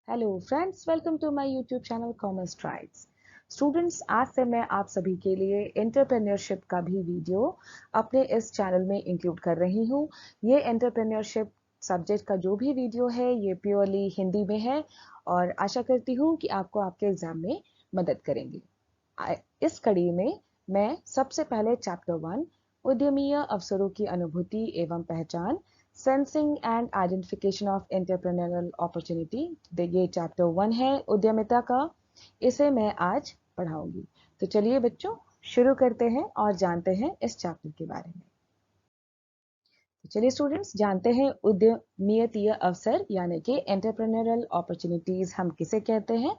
Hello friends, welcome to my YouTube channel commerce tribes. Students, आज से मैं आप सभी के लिए एंटरप्रेन्योरशिप का भी वीडियो अपने इस चैनल में इंक्लूड कर रही हूँ। ये एंटरप्रेन्योरशिप सब्जेक्ट का जो भी वीडियो है ये प्योरली हिंदी में है और आशा करती हूँ कि आपको आपके एग्जाम में मदद करेंगे। इस कड़ी में मैं सबसे पहले चैप्टर 1 उद्यमीय अवसरों की अनुभूति एवं पहचान, sensing and identification of entrepreneurial opportunity, ये चैप्टर 1 है उद्यमिता का। इसे मैं आज पढ़ाऊंगी। तो चलिए बच्चों, शुरू करते हैं और जानते हैं इस चैप्टर के बारे में। तो चलिए स्टूडेंट्स, जानते हैं उद्यमीय अवसर यानी कि एंटरप्रेन्योरल अपॉर्चुनिटीज हम किसे कहते हैं।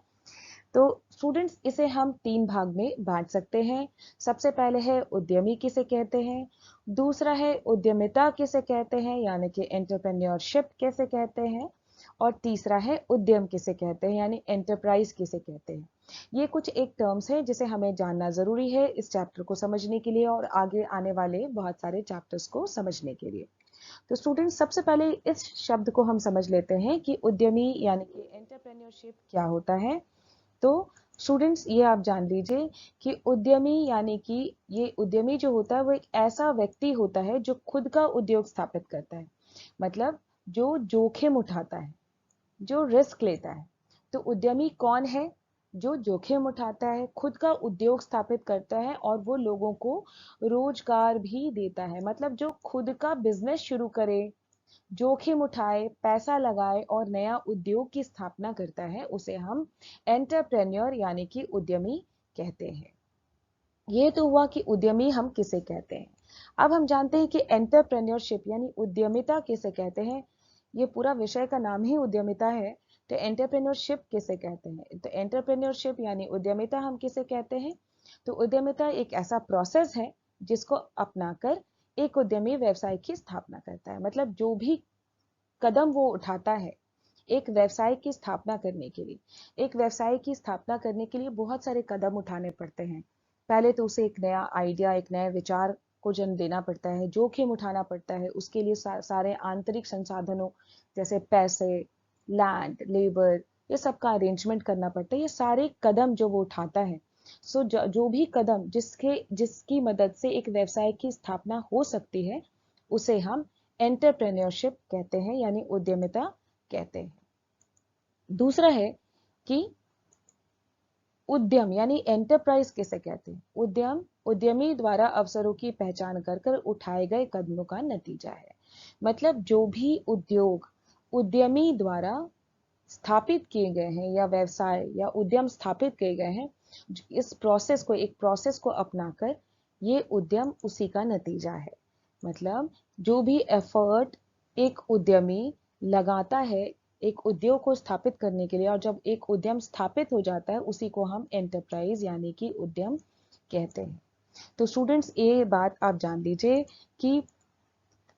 तो स्टूडेंट्स, इसे हम 3 भाग में बांट सकते हैं। सबसे पहले है उद्यमी किसे कहते हैं, दूसरा है उद्यमिता किसे कहते हैं यानी कि एंटरप्रेन्योरशिप किसे कहते हैं, और तीसरा है उद्यम किसे कहते हैं यानी एंटरप्राइज किसे कहते हैं। ये कुछ एक टर्म्स हैं जिसे हमें जानना जरूरी है इस चैप्टर को समझने के लिए और आगे आने वाले बहुत सारे चैप्टर्स को समझने के लिए। तो स्टूडेंट्स, सबसे पहले इस शब्द को हम समझ लेते हैं कि उद्यमी यानी कि एंटरप्रेन्योरशिप क्या होता है। तो स्टूडेंट्स, ये आप जान लीजिए कि उद्यमी यानी कि ये उद्यमी जो होता है वो एक ऐसा व्यक्ति होता है जो खुद का उद्योग स्थापित करता है। मतलब जो जोखिम उठाता है, जो रिस्क लेता है। तो उद्यमी कौन है? जो जोखिम उठाता है, खुद का उद्योग स्थापित करता है और वो लोगों को रोजगार भी देता है। मतलब जो खुद का बिजनेस शुरू करे, जोखिम उठाए, पैसा लगाए और नया उद्योग की स्थापना करता है, उसे हम एंटरप्रेन्योर यानी कि उद्यमी कहते हैं। ये तो हुआ कि उद्यमी हम किसे कहते हैं। अब हम जानते हैं कि एंटरप्रेन्योरशिप यानी उद्यमिता किसे कहते हैं। ये पूरा विषय का नाम ही उद्यमिता है। तो एंटरप्रेन्योरशिप किसे कहते हैं? तो एंटरप्रेन्योरशिप यानी उद्यमिता हम किसे कहते हैं? तो उद्यमिता एक ऐसा प्रोसेस है जिसको अपनाकर एक उद्यमी व्यवसाय की स्थापना करता है। मतलब जो भी कदम वो उठाता है एक व्यवसाय की स्थापना करने के लिए, एक व्यवसाय की स्थापना करने के लिए बहुत सारे कदम उठाने पड़ते हैं। पहले तो उसे एक नया आइडिया, एक नए विचार को जन्म देना पड़ता है, जोखिम उठाना पड़ता है, उसके लिए सारे आंतरिक संसाधनों जैसे पैसे, लैंड, लेबर, ये सब का अरेंजमेंट करना पड़ता है। ये सारे कदम जो वो उठाता है, जो भी कदम जिसकी मदद से एक व्यवसाय की स्थापना हो सकती है, उसे हम एंटरप्रेन्योरशिप कहते हैं यानी उद्यमिता कहते हैं। दूसरा है कि उद्यम यानी एंटरप्राइज किसे कहते हैं। उद्यम उद्यमी द्वारा अवसरों की पहचान कर कर उठाए गए कदमों का नतीजा है। मतलब जो भी उद्योग उद्यमी द्वारा स्थापित किए गए हैं या व्यवसाय या उद्यम स्थापित किए गए हैं, इस प्रोसेस को, एक प्रोसेस को अपनाकर ये उद्यम उसी का नतीजा है। मतलब जो भी एफर्ट एक उद्यमी लगाता है एक उद्योग को स्थापित करने के लिए, और जब एक उद्यम स्थापित हो जाता है उसी को हम एंटरप्राइज यानी कि उद्यम कहते हैं। तो स्टूडेंट्स, ये बात आप जान लीजिए कि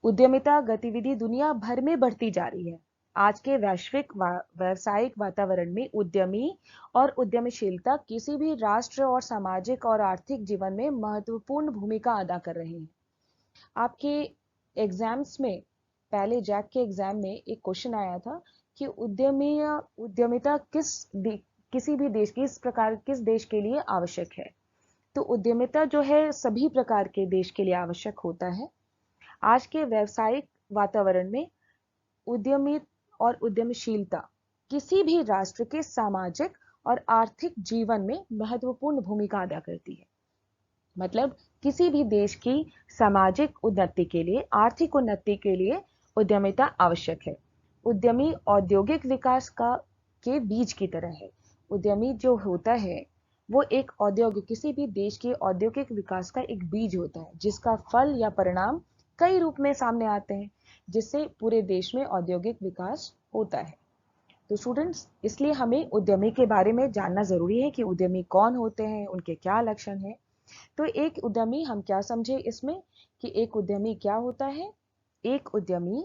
उद्यमिता गतिविधि दुनिया भर में बढ़ती जा रही है। आज के वैश्विक व्यावसायिक वातावरण में उद्यमी और उद्यमशीलता किसी भी राष्ट्र और सामाजिक और आर्थिक जीवन में महत्वपूर्ण भूमिका अदा कर रहे हैं। आपके एग्जाम्स में, पहले जैक के एग्जाम में एक क्वेश्चन आया था कि उद्यमिता किसी भी देश की किस देश के लिए आवश्यक है। तो उद्यमिता जो है सभी प्रकार के देश के लिए आवश्यक होता है। आज के व्यावसायिक वातावरण में उद्यमी और उद्यमशीलता किसी भी राष्ट्र के सामाजिक और आर्थिक जीवन में महत्वपूर्ण भूमिका अदा करती है। मतलब किसी भी देश की सामाजिक उन्नति के लिए, आर्थिक उन्नति के लिए उद्यमिता आवश्यक है। उद्यमी औद्योगिक विकास का के बीज की तरह है। उद्यमी जो होता है वो एक औद्योगिक, किसी भी देश के औद्योगिक विकास का एक बीज होता है जिसका फल या परिणाम कई रूप में सामने आते हैं, जिससे पूरे देश में औद्योगिक विकास होता है। तो स्टूडेंट्स, इसलिए हमें उद्यमी के बारे में जानना जरूरी है कि उद्यमी कौन होते हैं, उनके क्या लक्षण हैं। तो एक उद्यमी हम क्या समझे इसमें कि एक उद्यमी क्या होता है। एक उद्यमी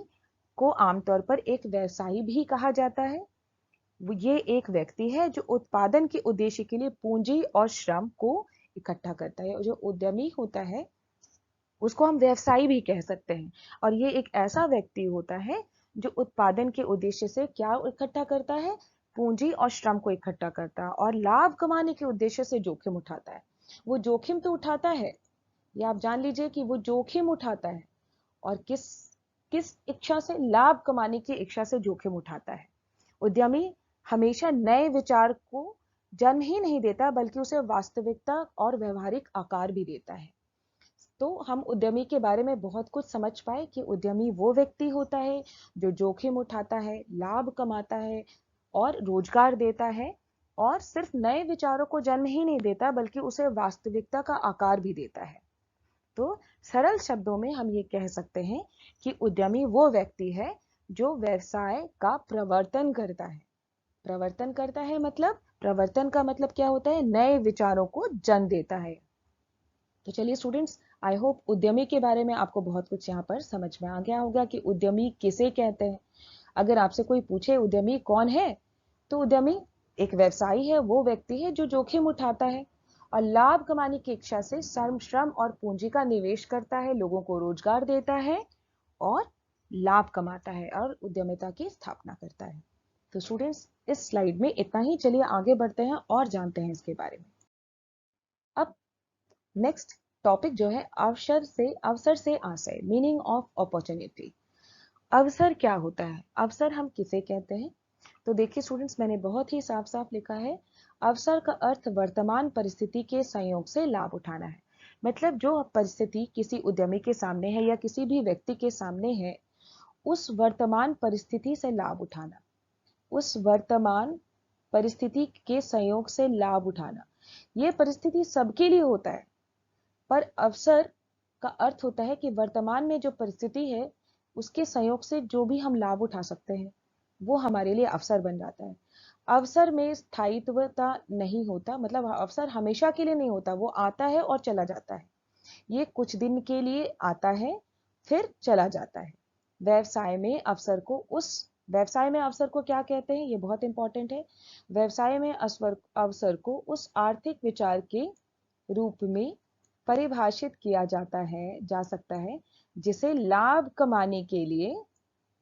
को आमतौर पर एक व्यवसायी भी कहा जाता है। ये एक व्यक्ति है जो उत्पादन के उद्देश्य के लिए पूंजी और श्रम को इकट्ठा करता है। जो उद्यमी होता है उसको हम व्यवसायी भी कह सकते हैं। और ये एक ऐसा व्यक्ति होता है जो उत्पादन के उद्देश्य से क्या इकट्ठा करता है? पूंजी और श्रम को इकट्ठा करता है और लाभ कमाने के उद्देश्य से जोखिम उठाता है। वो जोखिम तो उठाता है, ये आप जान लीजिए कि वो जोखिम उठाता है। और किस किस इच्छा से? लाभ कमाने की इच्छा से जोखिम उठाता है। उद्यमी हमेशा नए विचार को जन्म ही नहीं देता, बल्कि उसे वास्तविकता और व्यवहारिक आकार भी देता है। तो हम उद्यमी के बारे में बहुत कुछ समझ पाए कि उद्यमी वो व्यक्ति होता है जो जोखिम उठाता है, लाभ कमाता है और रोजगार देता है, और सिर्फ नए विचारों को जन्म ही नहीं देता, बल्कि उसे वास्तविकता का आकार भी देता है। तो सरल शब्दों में हम ये कह सकते हैं कि उद्यमी वो व्यक्ति है जो व्यवसाय का प्रवर्तन करता है। प्रवर्तन करता है मतलब, प्रवर्तन का मतलब क्या होता है? नए विचारों को जन्म देता है। तो चलिए स्टूडेंट्स, आई होप उद्यमी के बारे में आपको बहुत कुछ यहाँ पर समझ में आ गया होगा कि उद्यमी किसे कहते हैं। अगर आपसे कोई पूछे उद्यमी कौन है, तो उद्यमी एक व्यवसायी है, वो व्यक्ति है जो जोखिम उठाता है और लाभ कमाने की इच्छा से श्रम और पूंजी का निवेश करता है, लोगों को रोजगार देता है और लाभ कमाता है और उद्यमिता की स्थापना करता है। तो स्टूडेंट्स, इस स्लाइड में इतना ही। चलिए आगे बढ़ते हैं और जानते हैं इसके बारे में। अब नेक्स्ट टॉपिक जो है, अवसर से आशय, मीनिंग ऑफ अपॉर्चुनिटी। अवसर क्या होता है? अवसर हम किसे कहते हैं? तो देखिए स्टूडेंट्स, मैंने बहुत ही साफ साफ लिखा है, अवसर का अर्थ वर्तमान परिस्थिति के संयोग से लाभ उठाना है। मतलब जो परिस्थिति किसी उद्यमी के सामने है या किसी भी व्यक्ति के सामने है, उस वर्तमान परिस्थिति से लाभ उठाना, उस वर्तमान परिस्थिति के संयोग से लाभ उठाना। ये परिस्थिति सबके लिए होता है, पर अवसर का अर्थ होता है कि वर्तमान में जो परिस्थिति है, उसके संयोग से जो भी हम लाभ उठा सकते हैं, वो हमारे लिए अवसर बन जाता है। अवसर में स्थायित्वता नहीं होता, मतलब अवसर हमेशा के लिए नहीं होता, वो आता है और चला जाता है। ये कुछ दिन के लिए आता है, फिर चला जाता है। व्यवसाय में अवसर को क्या कहते हैं, ये बहुत इंपॉर्टेंट है। व्यवसाय में अवसर को उस आर्थिक विचार के रूप में परिभाषित किया जा सकता है जिसे लाभ कमाने के लिए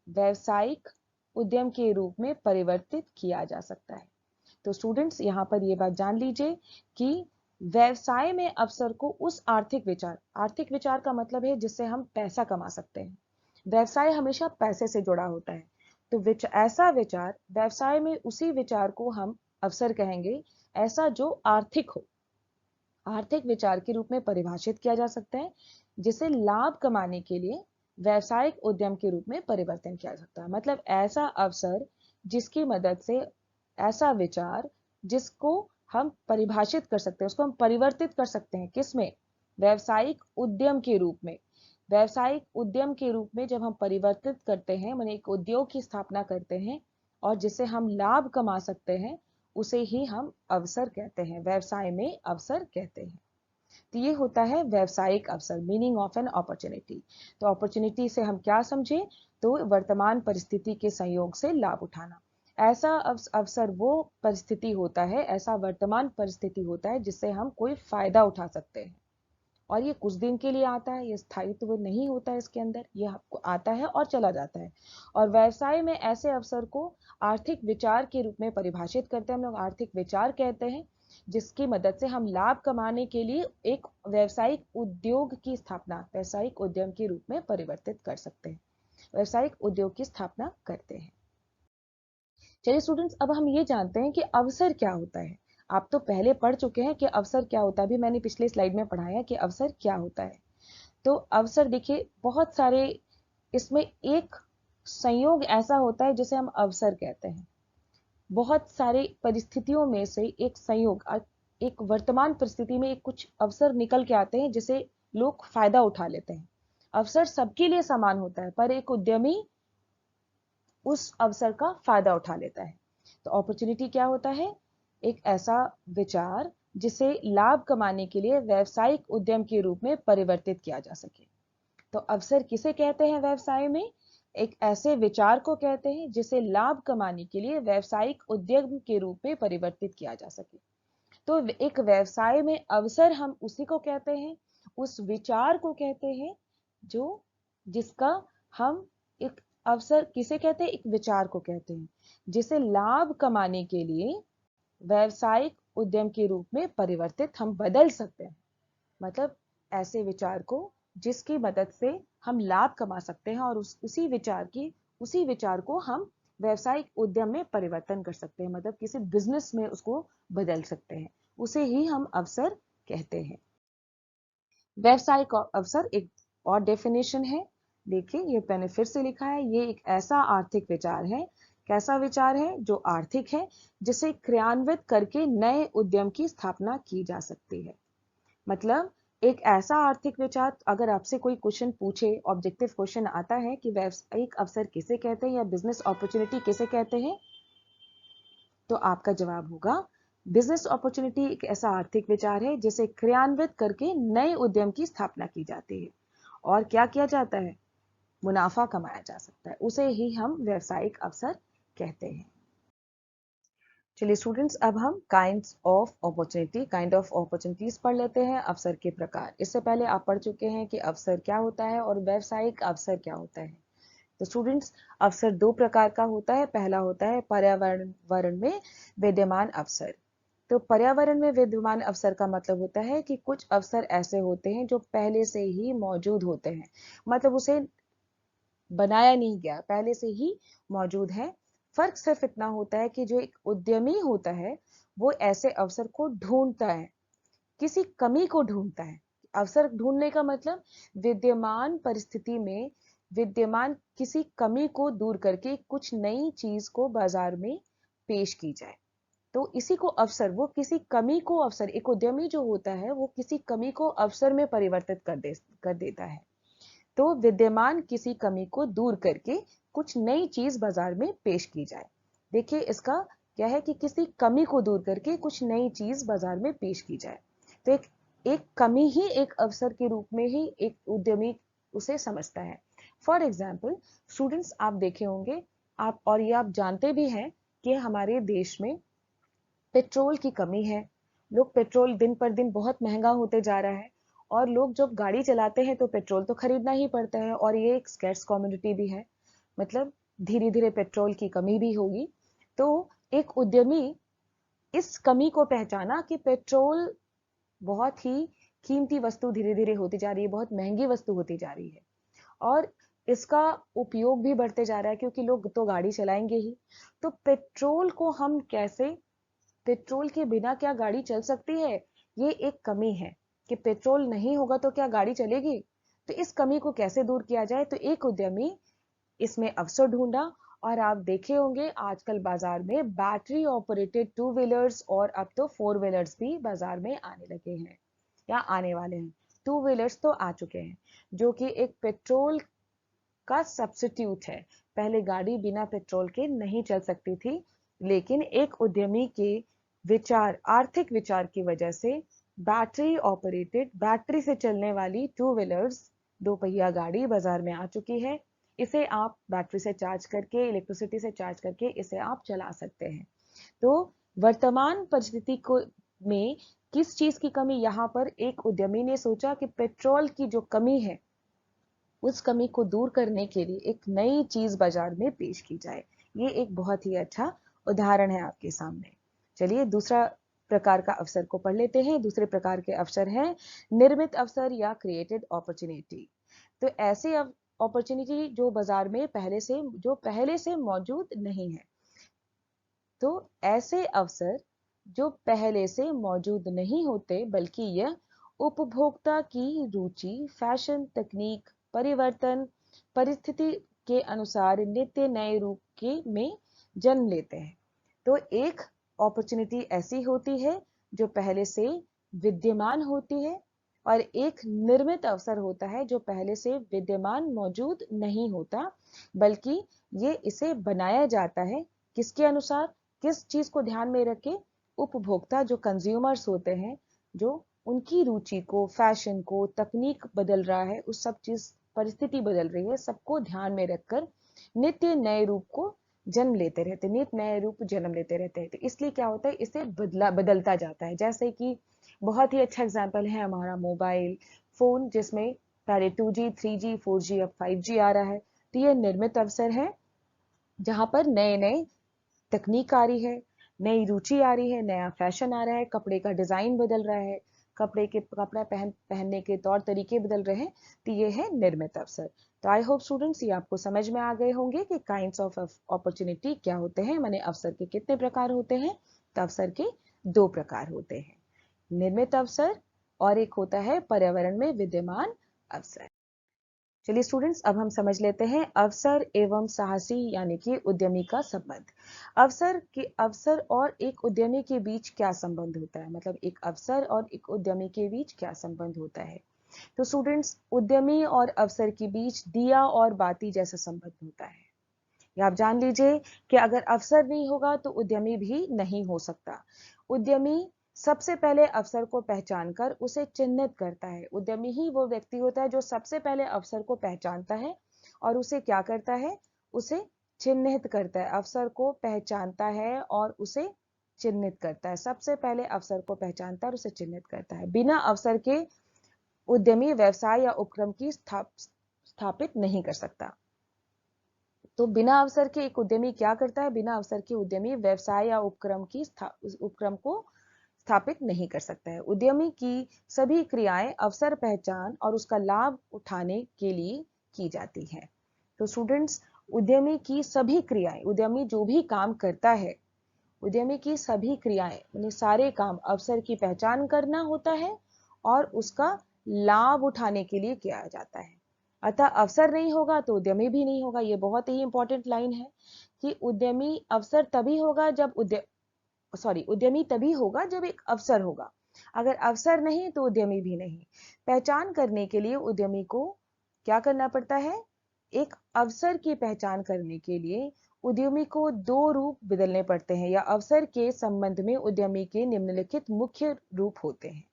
व्यावसायिक उद्यम के रूप में परिवर्तित किया जा सकता है। तो स्टूडेंट्स, यहाँ पर ये बात जान लीजिए कि व्यवसाय में अवसर को उस आर्थिक विचार का मतलब है जिससे हम पैसा कमा सकते हैं। व्यवसाय हमेशा पैसे से जुड़ा होता है, तो ऐसा विचार, व्यवसाय में उसी विचार को हम अवसर कहेंगे, ऐसा जो आर्थिक हो, आर्थिक विचार के रूप में परिभाषित किया जा सकता है, जिसे लाभ कमाने के लिए व्यावसायिक उद्यम के रूप में परिवर्तन किया जा सकता है। मतलब ऐसा अवसर जिसकी मदद से, ऐसा विचार जिसको हम परिभाषित कर सकते हैं, उसको हम परिवर्तित कर सकते हैं किसमें? व्यावसायिक उद्यम के रूप में। व्यावसायिक उद्यम के रूप में जब हम परिवर्तित करते हैं, माने एक उद्योग की स्थापना करते हैं और जिससे हम लाभ कमा सकते हैं, उसे ही हम अवसर कहते हैं, व्यवसाय में अवसर कहते हैं। तो ये होता है व्यावसायिक अवसर, मीनिंग ऑफ एन अपॉर्चुनिटी। तो अपॉर्चुनिटी से हम क्या समझे? तो वर्तमान परिस्थिति के संयोग से लाभ उठाना। ऐसा अवसर वो परिस्थिति होता है, ऐसा वर्तमान परिस्थिति होता है जिससे हम कोई फायदा उठा सकते हैं, और ये कुछ दिन के लिए आता है, ये स्थायित्व नहीं होता है इसके अंदर, ये आपको आता है और चला जाता है। और व्यवसाय में ऐसे अवसर को आर्थिक विचार के रूप में परिभाषित करते हैं, हम लोग आर्थिक विचार कहते हैं, जिसकी मदद से हम लाभ कमाने के लिए एक व्यावसायिक उद्योग की स्थापना, व्यावसायिक उद्यम के रूप में परिवर्तित कर सकते हैं, व्यावसायिक उद्योग की स्थापना करते हैं। चलिए स्टूडेंट्स, अब हम ये जानते हैं कि अवसर क्या होता है। आप तो पहले पढ़ चुके हैं कि अवसर क्या होता है, अभी मैंने पिछले स्लाइड में पढ़ाया कि अवसर क्या होता है। तो अवसर देखिए, बहुत सारे, इसमें एक संयोग ऐसा होता है जिसे हम अवसर कहते हैं। बहुत सारे परिस्थितियों में से एक संयोग, एक वर्तमान परिस्थिति में एक कुछ अवसर निकल के आते हैं जिसे लोग फायदा उठा लेते हैं। अवसर सबके लिए समान होता है, पर एक उद्यमी उस अवसर का फायदा उठा लेता है। तो अपॉर्चुनिटी क्या होता है? एक ऐसा विचार जिसे लाभ कमाने के लिए व्यावसायिक उद्यम के रूप में परिवर्तित किया जा सके। तो अवसर किसे कहते हैं? व्यवसाय में एक ऐसे विचार को कहते हैं जिसे लाभ कमाने के लिए व्यावसायिक उद्यम के रूप में परिवर्तित किया जा सके। तो एक व्यवसाय में अवसर हम उसी को कहते हैं, उस विचार को कहते हैं जो, जिसका हम एक अवसर किसे कहते हैं? एक विचार को कहते हैं जिसे लाभ कमाने के लिए व्यावसायिक उद्यम के रूप में परिवर्तित हम बदल सकते हैं। मतलब ऐसे विचार को जिसकी मदद से हम लाभ कमा सकते हैं और उसी विचार को हम व्यावसायिक उद्यम में परिवर्तन कर सकते हैं, मतलब किसी बिजनेस में उसको बदल सकते हैं, उसे ही हम अवसर कहते हैं। व्यावसायिक अवसर एक और डेफिनेशन है। देखिए ये मैंने फिर से लिखा है, ये एक ऐसा आर्थिक विचार है, कैसा विचार है? जो आर्थिक है, जिसे क्रियान्वित करके नए उद्यम की स्थापना की जा सकती है। मतलब एक ऐसा आर्थिक विचार, अगर आपसे कोई क्वेश्चन पूछे, ऑब्जेक्टिव क्वेश्चन आता है कि व्यावसायिक अवसर किसे कहते हैं या बिजनेस अपॉर्चुनिटी किसे कहते हैं, तो आपका जवाब होगा बिजनेस अपॉर्चुनिटी एक ऐसा आर्थिक विचार है जिसे क्रियान्वित करके नए उद्यम की स्थापना की जाती है और क्या किया जाता है? मुनाफा कमाया जा सकता है, उसे ही हम व्यावसायिक अवसर कहते हैं। चलिए स्टूडेंट्स, अब हम काइंड ऑफ अपॉर्चुनिटीज पढ़ लेते हैं। अवसर के प्रकार, इससे पहले आप पढ़ चुके हैं कि अवसर क्या होता है और व्यावसायिक अवसर क्या होता है। तो स्टूडेंट्स, अवसर दो प्रकार का होता है। पहला होता है पर्यावरण में विद्यमान अवसर। तो पर्यावरण में विद्यमान अवसर का मतलब होता है कि कुछ अवसर ऐसे होते हैं जो पहले से ही मौजूद होते हैं, मतलब उसे बनाया नहीं गया, पहले से ही मौजूद है। फर्क सिर्फ इतना होता है कि जो एक उद्यमी होता है वो ऐसे अवसर को ढूंढता है, किसी कमी को ढूंढता है। अवसर ढूंढने का मतलब विद्यमान परिस्थिति में विद्यमान किसी कमी को दूर करके कुछ नई चीज को बाजार में पेश की जाए, तो इसी को अवसर, वो किसी कमी को अवसर, एक उद्यमी जो होता है वो किसी कमी को अवसर में परिवर्तित कर देता है। तो विद्यमान किसी कमी को दूर करके कुछ नई चीज बाजार में पेश की जाए। देखिए इसका क्या है कि किसी कमी को दूर करके कुछ नई चीज बाजार में पेश की जाए। तो एक कमी ही एक अवसर के रूप में ही एक उद्यमी उसे समझता है। फॉर एग्जाम्पल स्टूडेंट्स, आप देखे होंगे, आप और ये आप जानते भी हैं कि हमारे देश में पेट्रोल की कमी है। लोग पेट्रोल दिन पर दिन बहुत महंगा होते जा रहा है और लोग जब गाड़ी चलाते हैं तो पेट्रोल तो खरीदना ही पड़ता है और ये एक स्कैर्स कमोडिटी भी है, मतलब धीरे धीरे पेट्रोल की कमी भी होगी। तो एक उद्यमी इस कमी को पहचाना कि पेट्रोल बहुत ही कीमती वस्तु धीरे धीरे होती जा रही है, बहुत महंगी वस्तु होती जा रही है और इसका उपयोग भी बढ़ते जा रहा है क्योंकि लोग तो गाड़ी चलाएंगे ही। तो पेट्रोल को हम कैसे, पेट्रोल के बिना क्या गाड़ी चल सकती है? ये एक कमी है कि पेट्रोल नहीं होगा तो क्या गाड़ी चलेगी? तो इस कमी को कैसे दूर किया जाए? तो एक उद्यमी इसमें अवसर ढूंढा और आप देखे होंगे आजकल बाजार में बैटरी ऑपरेटेड टू व्हीलर्स और अब तो फोर व्हीलर्स भी बाजार में आने लगे हैं या आने वाले हैं। टू व्हीलर्स तो आ चुके हैं जो कि एक पेट्रोल का सब्स्टिट्यूट है। पहले गाड़ी बिना पेट्रोल के नहीं चल सकती थी, लेकिन एक उद्यमी के विचार, आर्थिक विचार की वजह से बैटरी ऑपरेटेड, बैटरी से चलने वाली टू व्हीलर्स, दो पहिया गाड़ी बाजार में आ चुकी है। इसे आप बैटरी से चार्ज करके, इलेक्ट्रिसिटी से चार्ज करके इसे आप चला सकते हैं। तो वर्तमान परिस्थिति को में किस चीज की कमी? यहाँ पर एक उद्यमी ने सोचा कि पेट्रोल की जो कमी है उस कमी को दूर करने के लिए एक नई चीज बाजार में पेश की जाए। ये एक बहुत ही अच्छा उदाहरण है आपके सामने। चलिए दूसरा प्रकार का अवसर को पढ़ लेते हैं। दूसरे प्रकार के अवसर हैं निर्मित अवसर या क्रिएटेड अपॉर्चुनिटी। तो ऐसे अपॉर्चुनिटी जो बाजार में पहले से मौजूद नहीं है। तो ऐसे अवसर जो पहले से मौजूद नहीं होते, बल्कि यह उपभोक्ता की रुचि, फैशन, तकनीक, परिवर्तन, परिस्थिति के अनुसार नित्य नए रूप के में जन्म लेते हैं। तो एक अपॉर्चुनिटी ऐसी होती है जो पहले से विद्यमान होती है और एक निर्मित अवसर होता है जो पहले से विद्यमान मौजूद नहीं होता, बल्कि ये इसे बनाया जाता है किसके अनुसार, किस चीज को ध्यान में रखे? उपभोक्ता, जो कंज्यूमर्स होते हैं, जो उनकी रुचि को, फैशन को, तकनीक बदल रहा है, उस सब चीज, परिस्थिति बदल रही है, सबको ध्यान में रखकर नित्य नए रूप को जन्म लेते रहते, नित्य नए रूप जन्म लेते रहते हैं। तो इसलिए क्या होता है, इसे बदलता जाता है। जैसे कि बहुत ही अच्छा एग्जाम्पल है हमारा मोबाइल फोन, जिसमें पहले 2G 3G 4G अब 5G आ रहा है। तो ये निर्मित अवसर है जहां पर नए नए तकनीक आ रही है, नई रुचि आ रही है, नया फैशन आ रहा है, कपड़े का डिजाइन बदल रहा है, कपड़ा पहनने के तौर तरीके बदल रहे हैं। तो ये है निर्मित अवसर। तो आई होप स्टूडेंट्स ये आपको समझ में आ गए होंगे कि काइंड्स ऑफ अपॉर्चुनिटी क्या होते हैं, माने अवसर के कितने प्रकार होते हैं। तो अवसर के दो प्रकार होते हैं, निर्मित अवसर और एक होता है पर्यावरण में विद्यमान अवसर। चलिए स्टूडेंट्स, अब हम समझ लेते हैं अवसर एवं साहसी यानी कि उद्यमी का संबंध। अवसर और एक उद्यमी के बीच क्या संबंध होता है, मतलब एक अवसर और एक उद्यमी के बीच क्या संबंध होता है। तो स्टूडेंट्स, उद्यमी और अवसर के बीच दिया और बाती जैसा संबंध होता है। या आप जान लीजिए कि अगर अवसर नहीं होगा तो उद्यमी भी नहीं हो सकता। उद्यमी सबसे पहले अवसर को पहचानकर उसे चिन्हित करता है। उद्यमी ही वो व्यक्ति होता है जो सबसे पहले अवसर को पहचानता है और उसे क्या करता है, उसे चिन्हित करता है। अवसर को पहचानता है और उसे चिन्हित करता है। सबसे पहले अवसर को पहचानता है और उसे चिन्हित करता है। बिना अवसर के उद्यमी व्यवसाय या उपक्रम की स्थापित नहीं कर सकता। तो बिना अवसर के एक उद्यमी क्या करता है, बिना अवसर के उद्यमी व्यवसाय या उपक्रम को स्थापित नहीं कर सकता है। उद्यमी की सभी क्रियाएं अवसर पहचान और उसका लाभ उठाने के लिए की जाती हैं। तो स्टूडेंट्स, उद्यमी की सभी क्रियाएं, उद्यमी जो भी काम करता है, उद्यमी की सभी क्रियाएं यानी सारे काम अवसर की पहचान करना होता है और उसका लाभ उठाने के लिए किया जाता है। अतः अवसर नहीं होगा तो उद्यमी भी नहीं होगा। ये बहुत ही इंपॉर्टेंट लाइन है कि उद्यमी तभी होगा जब एक अवसर होगा। अगर अवसर नहीं तो उद्यमी भी नहीं। पहचान करने के लिए उद्यमी को क्या करना पड़ता है, एक अवसर की पहचान करने के लिए उद्यमी को दो रूप बदलने पड़ते हैं, या अवसर के संबंध में उद्यमी के निम्नलिखित मुख्य रूप होते हैं।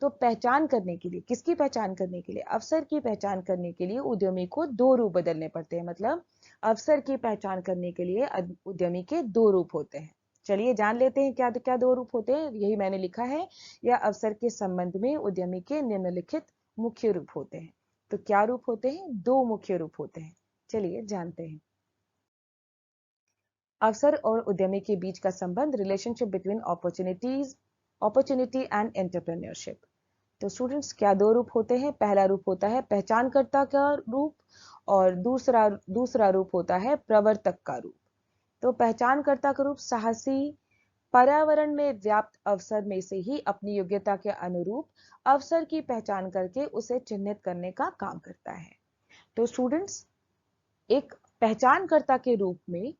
तो पहचान करने के लिए, किसकी पहचान करने के लिए, अवसर की पहचान करने के लिए उद्यमी को दो रूप बदलने पड़ते हैं। मतलब अवसर की पहचान करने के लिए उद्यमी के दो रूप होते हैं। चलिए जान लेते हैं क्या क्या दो रूप होते हैं। यही मैंने लिखा है, या अवसर के संबंध में उद्यमी के निम्नलिखित मुख्य रूप होते हैं। तो क्या रूप होते हैं, दो मुख्य रूप होते हैं। चलिए जानते हैं। अवसर और उद्यमी के बीच का संबंध, relationship between opportunity and entrepreneurship. तो स्टूडेंट्स, क्या दो रूप होते हैं। पहला रूप होता है पहचानकर्ता का रूप और दूसरा रूप होता है प्रवर्तक का रूप। तो पहचानकर्ता का रूप साहसी, पर्यावरण में व्याप्त अवसर में से ही अपनी योग्यता के अनुरूप अवसर की पहचान करके उसे चिन्हित करने का काम करता है। तो स्टूडेंट्स, एक पहचानकर्ता के रूप में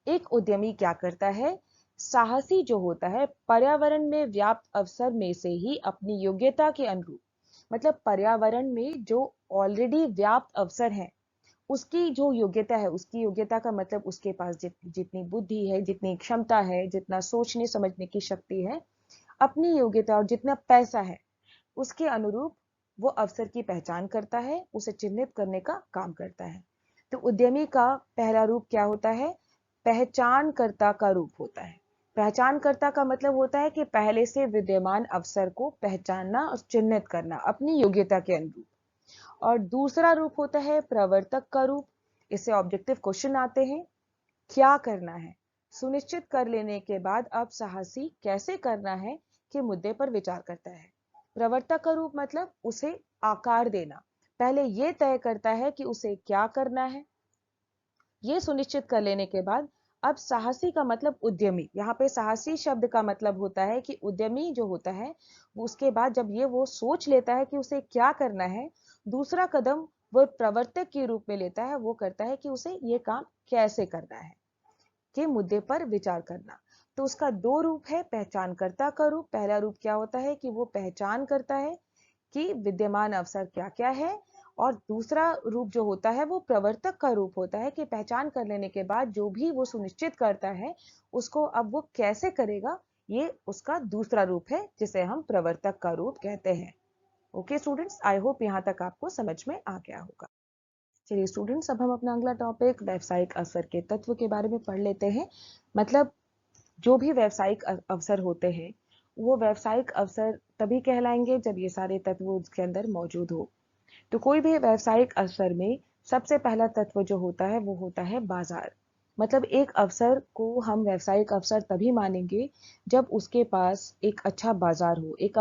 एक उद्यमी क्या करता है, साहसी जो होता है पर्यावरण में व्याप्त अवसर में से ही अपनी योग्यता के अनुरूप, मतलब पर्यावरण में जो ऑलरेडी व्याप्त अवसर है उसकी जो योग्यता है, उसकी योग्यता का मतलब उसके पास जितनी बुद्धि है, जितनी क्षमता है, जितना सोचने समझने की शक्ति है, अपनी योग्यता और जितना पैसा है उसके अनुरूप वो अवसर की पहचान करता है, उसे चिन्हित करने का काम करता है। तो उद्यमी का पहला रूप क्या होता है, पहचानकर्ता का रूप होता है। पहचानकर्ता का मतलब होता है कि पहले से विद्यमान अवसर को पहचानना और चिन्हित करना अपनी योग्यता के अनुरूप। और दूसरा रूप होता है प्रवर्तक का रूप। इससे ऑब्जेक्टिव क्वेश्चन आते हैं, क्या करना है सुनिश्चित कर लेने के बाद अब साहसी कैसे करना है के मुद्दे पर विचार करता है। प्रवर्तक का रूप मतलब उसे आकार देना, पहले यह तय करता है कि उसे क्या करना है। ये सुनिश्चित कर लेने के बाद अब साहसी का मतलब उद्यमी, यहाँ पे साहसी शब्द का मतलब होता है कि उद्यमी जो होता है उसके बाद जब वो सोच लेता है कि उसे क्या करना है, दूसरा कदम वो प्रवर्तक के रूप में लेता है। वो करता है कि उसे ये काम कैसे करना है के मुद्दे पर विचार करना। तो उसका दो रूप है, पहचानकर्ता का रूप। पहला रूप क्या होता है कि वो पहचान करता है कि विद्यमान अवसर क्या क्या है, और दूसरा रूप जो होता है वो प्रवर्तक का रूप होता है कि पहचान कर लेने के बाद जो भी वो सुनिश्चित करता है उसको अब वो कैसे करेगा, ये उसका दूसरा रूप है जिसे हम प्रवर्तक का रूप कहते हैं। ओके स्टूडेंट्स, आई होप यहाँ तक आपको समझ में आ गया होगा। चलिए स्टूडेंट्स, अब हम अपना अगला टॉपिक व्यावसायिक अवसर के तत्व के बारे में पढ़ लेते हैं। मतलब जो भी व्यावसायिक अवसर होते हैं वो व्यावसायिक अवसर तभी कहलाएंगे जब ये सारे तत्व उसके अंदर मौजूद हो। तो कोई भी व्यावसायिक अवसर में सबसे पहला तत्व जो होता है वो होता है बाजार। मतलब एक अवसर को हम व्यावसायिक अवसर तभी मानेंगे जब उसके पास एक अच्छा बाजार हो। एक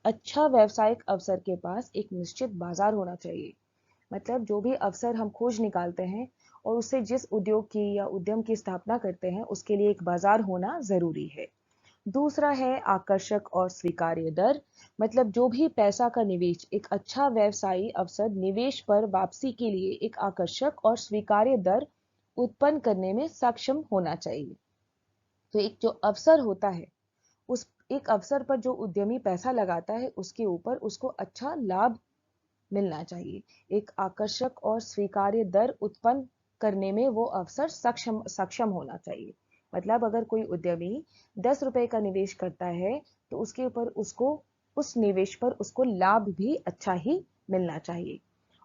अच्छा व्यावसायिक अवसर के पास एक निश्चित बाजार होना चाहिए। मतलब जो भी अवसर हम खोज निकालते हैं और उससे जिस उद्योग की या उद्यम की स्थापना करते हैं उसके लिए एक बाजार होना जरूरी है। दूसरा है आकर्षक और स्वीकार्य दर। मतलब जो भी पैसा का निवेश एक अच्छा व्यवसायी अवसर निवेश पर वापसी के लिए एक आकर्षक और स्वीकार्य दर उत्पन्न करने में सक्षम होना चाहिए। तो एक जो अवसर होता है उस एक अवसर पर जो उद्यमी पैसा लगाता है उसके ऊपर उसको अच्छा लाभ मिलना चाहिए। एक आकर्षक और स्वीकार्य दर उत्पन्न करने में वो अवसर सक्षम सक्षम होना चाहिए। मतलब अगर कोई उद्यमी 10 रुपए का निवेश करता है तो उसके ऊपर उसको उस निवेश पर उसको लाभ भी अच्छा ही मिलना चाहिए।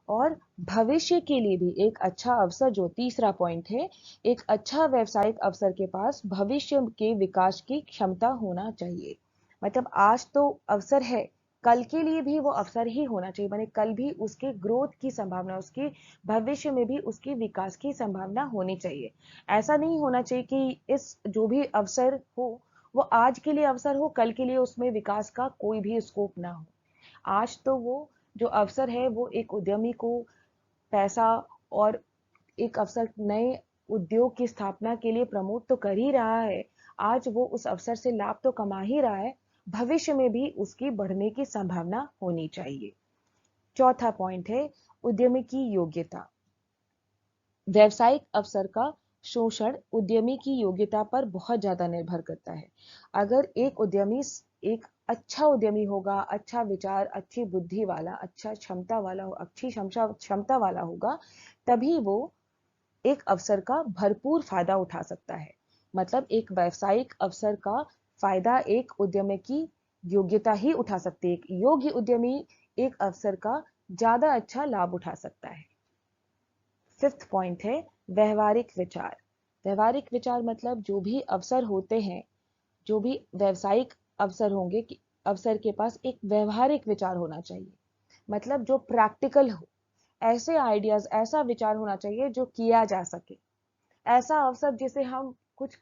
और भविष्य के लिए भी एक अच्छा अवसर, जो तीसरा पॉइंट है, एक अच्छा व्यावसायिक अवसर के पास भविष्य के विकास की क्षमता होना चाहिए। मतलब आज तो अवसर है, कल के लिए भी वो अवसर ही होना चाहिए। माने कल भी उसके ग्रोथ की संभावना, उसकी भविष्य में भी उसकी विकास की संभावना होनी चाहिए। ऐसा नहीं होना चाहिए कि इस जो भी अवसर हो वो आज के लिए अवसर हो, कल के लिए उसमें विकास का कोई भी स्कोप ना हो। आज तो वो जो अवसर है वो एक उद्यमी को पैसा और एक अवसर नए उद्योग की स्थापना के लिए प्रमोट तो कर ही रहा है। आज वो उस अवसर से लाभ तो कमा ही रहा है, भविष्य में भी उसकी बढ़ने की संभावना होनी चाहिए। चौथा पॉइंट है उद्यमी की योग्यता। व्यावसायिक अवसर का शोषण उद्यमी की योग्यता पर बहुत ज्यादा निर्भर करता है। अगर एक उद्यमी एक अच्छा उद्यमी होगा, अच्छा विचार, अच्छी बुद्धि वाला, अच्छा क्षमता वाला, अच्छी क्षमता वाला होगा, तभी वो एक अवसर का भरपूर फायदा उठा सकता है। मतलब एक व्यावसायिक अवसर का फायदा एक उद्यमी की योग्यता ही उठा सकती है। एक योग्य उद्यमी एक अवसर का ज्यादा अच्छा लाभ उठा सकता है। फिफ्थ पॉइंट है व्यवहारिक विचार। व्यवहारिक विचार मतलब जो भी अवसर होते हैं, जो भी व्यावसायिक अवसर होंगे कि अवसर के पास एक व्यवहारिक विचार होना चाहिए। मतलब जो प्रैक्टिकल हो, ऐसे आइडियाज, ऐसा विचार होना चाहिए जो किया जा सके। ऐसा अवसर जिसे हम कुछ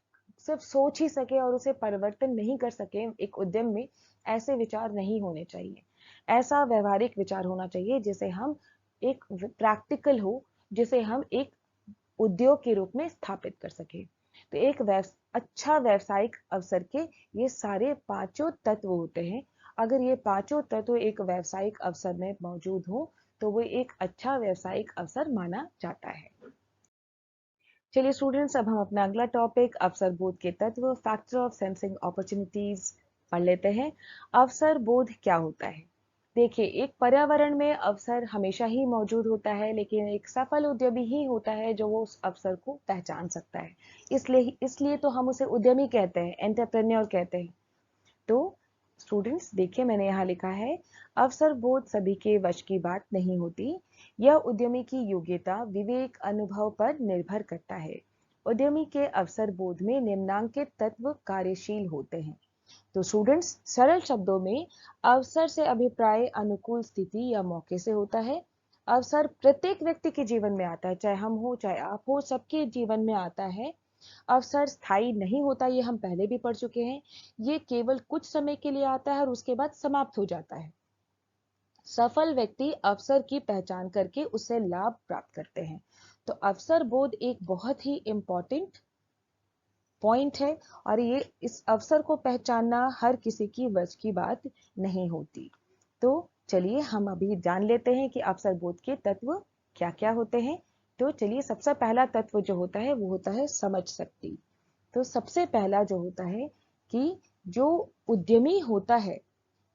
सिर्फ सोच ही सके और उसे परिवर्तन नहीं कर सके एक उद्यम में, ऐसे विचार नहीं होने चाहिए। ऐसा व्यवहारिक विचार होना चाहिए जिसे हम एक प्रैक्टिकल हो, जिसे हम एक उद्योग के रूप में स्थापित कर सके। तो एक अच्छा व्यावसायिक अवसर के ये सारे पांचों तत्व होते हैं। अगर ये पांचों तत्व एक व्यावसायिक अवसर में मौजूद हो तो वो एक अच्छा व्यावसायिक अवसर माना जाता है। चलिए स्टूडेंट्स, अब हम अपना अगला टॉपिक अवसर बोध के तत्व, फैक्टर ऑफ सेंसिंग अपॉर्चुनिटीज पढ़ लेते हैं। अवसर बोध क्या होता है? देखिए, एक पर्यावरण में अवसर हमेशा ही मौजूद होता है, लेकिन एक सफल उद्यमी ही होता है जो वो उस अवसर को पहचान सकता है। इसलिए इसलिए तो हम उसे उद्यमी कहते हैं, एंटरप्रेन्योर कहते हैं। तो स्टूडेंट्स देखिए, मैंने यहाँ लिखा है अवसर बोध सभी के वश की बात नहीं होती। यह उद्यमी की योग्यता, विवेक, अनुभव पर निर्भर करता है। उद्यमी के अवसर बोध में निम्नांकित तत्व कार्यशील होते हैं। तो स्टूडेंट्स, सरल शब्दों में अवसर से अभिप्राय अनुकूल स्थिति या मौके से होता है। अवसर प्रत्येक व्यक्ति के जीवन में आता है, चाहे हम हो चाहे आप हो, सबके जीवन में आता है। अवसर स्थायी नहीं होता, ये हम पहले भी पढ़ चुके हैं। ये केवल कुछ समय के लिए आता है और उसके बाद समाप्त हो जाता है। सफल व्यक्ति अवसर की पहचान करके उससे लाभ प्राप्त करते हैं। तो अवसर बोध एक बहुत ही इंपॉर्टेंट पॉइंट है और ये इस अवसर को पहचानना हर किसी की वश की बात नहीं होती। तो चलिए हम अभी जान लेते हैं कि अवसर बोध के तत्व क्या क्या होते हैं। तो चलिए, सबसे पहला तत्व जो होता है वो होता है समझ शक्ति। तो सबसे पहला जो होता है कि जो उद्यमी होता है,